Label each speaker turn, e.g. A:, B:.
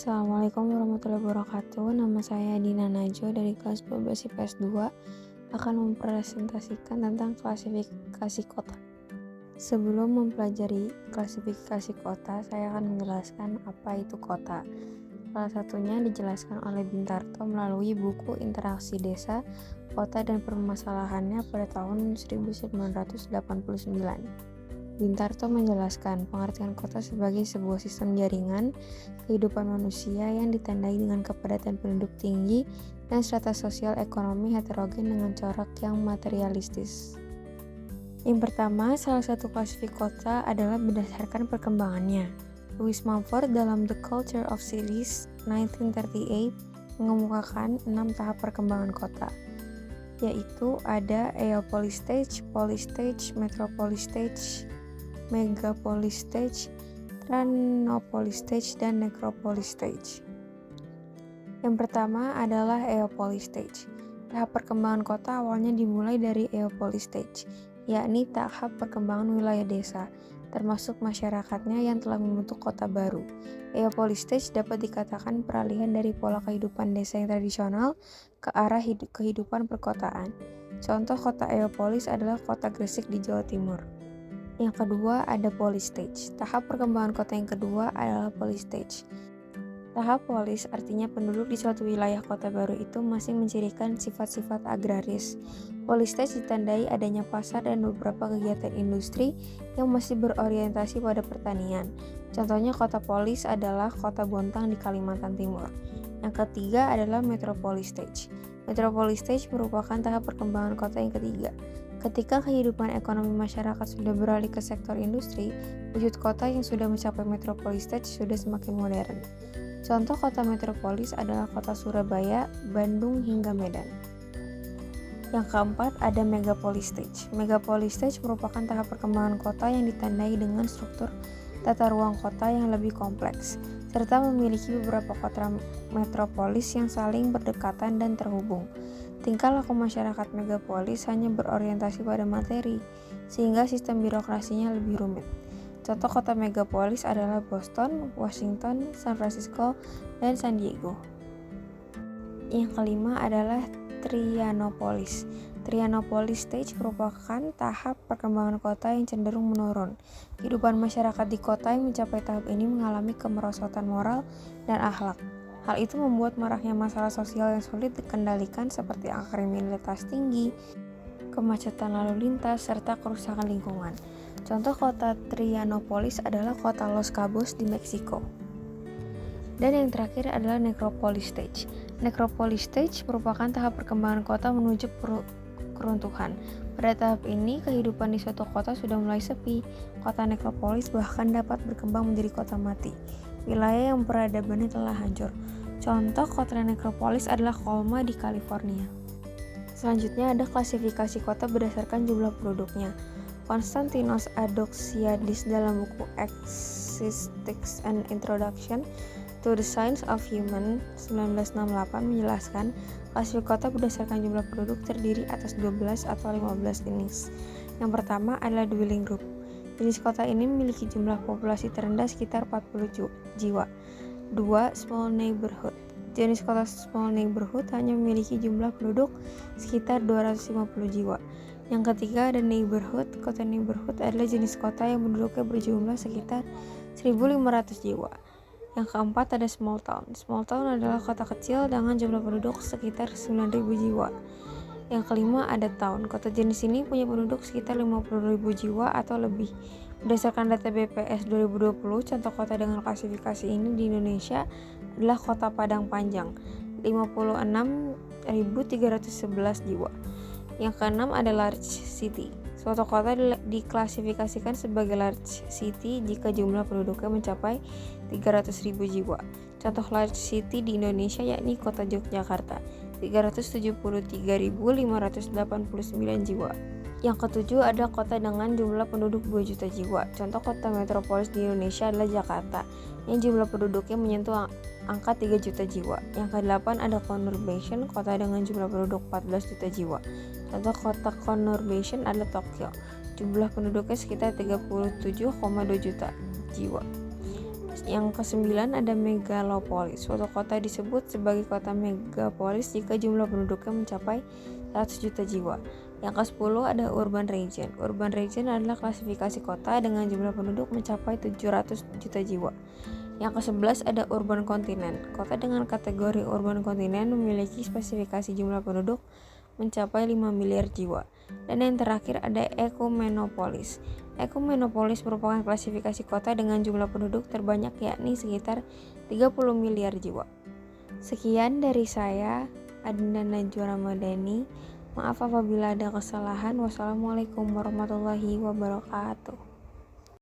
A: Assalamualaikum warahmatullahi wabarakatuh. Nama saya Dina Najwa dari kelas 12 IPS 2 akan mempresentasikan tentang klasifikasi kota. Sebelum mempelajari klasifikasi kota, saya akan menjelaskan apa itu kota. Salah satunya dijelaskan oleh Bintarto melalui buku Interaksi Desa, Kota dan Permasalahannya pada tahun 1989. Bintarto menjelaskan pengertian kota sebagai sebuah sistem jaringan kehidupan manusia yang ditandai dengan kepadatan penduduk tinggi dan strata sosial ekonomi heterogen dengan corak yang materialistis. Yang pertama, salah satu klasifikasi kota adalah berdasarkan perkembangannya. Louis Mumford dalam The Culture of Cities 1938 mengemukakan 6 tahap perkembangan kota, yaitu ada Eopolis Stage, Polis Stage, Metropolis Stage, Megapolis Stage, Tranopolis Stage, dan Necropolis Stage. Yang pertama adalah Eopolis Stage. Tahap perkembangan kota awalnya dimulai dari Eopolis Stage, yakni tahap perkembangan wilayah desa, termasuk masyarakatnya yang telah membentuk kota baru. Eopolis Stage dapat dikatakan peralihan dari pola kehidupan desa yang tradisional ke arah kehidupan perkotaan. Contoh kota Eopolis adalah kota Gresik di Jawa Timur. Yang kedua ada Polis Stage. Tahap perkembangan kota yang kedua adalah Polis Stage. Tahap polis artinya penduduk di suatu wilayah kota baru itu masih mencirikan sifat-sifat agraris. Polis Stage ditandai adanya pasar dan beberapa kegiatan industri yang masih berorientasi pada pertanian. Contohnya kota polis adalah kota Bontang di Kalimantan Timur. Yang ketiga adalah Metropolis Stage. Metropolis Stage merupakan tahap perkembangan kota yang ketiga. Ketika kehidupan ekonomi masyarakat sudah beralih ke sektor industri, wujud kota yang sudah mencapai metropolis stage sudah semakin modern. Contoh kota metropolis adalah kota Surabaya, Bandung, hingga Medan. Yang keempat ada Megapolis Stage. Megapolis Stage merupakan tahap perkembangan kota yang ditandai dengan struktur tata ruang kota yang lebih kompleks, serta memiliki beberapa kota metropolis yang saling berdekatan dan terhubung. Tingkah laku masyarakat megapolis hanya berorientasi pada materi, sehingga sistem birokrasinya lebih rumit. Contoh kota megapolis adalah Boston, Washington, San Francisco, dan San Diego. Yang kelima adalah Trianopolis. Trianopolis Stage merupakan tahap perkembangan kota yang cenderung menurun. Kehidupan masyarakat di kota yang mencapai tahap ini mengalami kemerosotan moral dan akhlak. Hal itu membuat maraknya masalah sosial yang sulit dikendalikan seperti angka kriminalitas tinggi, kemacetan lalu lintas, serta kerusakan lingkungan. Contoh kota Trianopolis adalah kota Los Cabos di Meksiko. Dan yang terakhir adalah Necropolis Stage. Necropolis Stage merupakan tahap perkembangan kota menuju keruntuhan. Pada tahap ini, kehidupan di suatu kota sudah mulai sepi. Kota nekropolis bahkan dapat berkembang menjadi kota mati. Wilayah yang peradabannya telah hancur. Contoh kota nekropolis adalah Colma di California. Selanjutnya ada klasifikasi kota berdasarkan jumlah penduduknya. Konstantinos Adoxiadis dalam buku Existence and Introduction to the Science of Human 1968 menjelaskan klasifikasi kota berdasarkan jumlah penduduk terdiri atas 12 atau 15 jenis. Yang pertama adalah dwelling group. Jenis kota ini memiliki jumlah populasi terendah sekitar 40 jiwa. 2. Small neighborhood. Jenis kota small neighborhood hanya memiliki jumlah penduduk sekitar 250 jiwa. Yang ketiga ada neighborhood. Kota neighborhood adalah jenis kota yang penduduknya berjumlah sekitar 1.500 jiwa. Yang keempat ada small town. Small town adalah kota kecil dengan jumlah penduduk sekitar 9.000 jiwa. Yang kelima ada town. Kota jenis ini punya penduduk sekitar 50.000 jiwa atau lebih. Berdasarkan data BPS 2020, contoh kota dengan klasifikasi ini di Indonesia adalah Kota Padang Panjang, 56.311 jiwa. Yang keenam ada large city. Suatu kota diklasifikasikan sebagai large city jika jumlah penduduknya mencapai 300.000 jiwa. Contoh large city di Indonesia yakni Kota Yogyakarta, 373.589 jiwa. Yang ketujuh ada kota dengan jumlah penduduk 2 juta jiwa. Contoh kota metropolis di Indonesia adalah Jakarta, yang jumlah penduduknya menyentuh angka 3 juta jiwa. Yang kedelapan ada conurbation, kota dengan jumlah penduduk 14 juta jiwa. Contoh kota conurbation adalah Tokyo, jumlah penduduknya sekitar 37,2 juta jiwa. Yang kesembilan ada megalopolis. Suatu kota disebut sebagai kota megapolis jika jumlah penduduknya mencapai 100 juta jiwa. Yang ke-10 ada urban region. Urban region adalah klasifikasi kota dengan jumlah penduduk mencapai 700 juta jiwa. Yang ke-11 ada urban continent. Kota dengan kategori urban continent memiliki spesifikasi jumlah penduduk mencapai 5 miliar jiwa. Dan yang terakhir ada ecumenopolis. Ecumenopolis merupakan klasifikasi kota dengan jumlah penduduk terbanyak yakni sekitar 30 miliar jiwa. Sekian dari saya, Adinda Najwa Ramadhani. Maaf apabila ada kesalahan. Wassalamualaikum warahmatullahi wabarakatuh.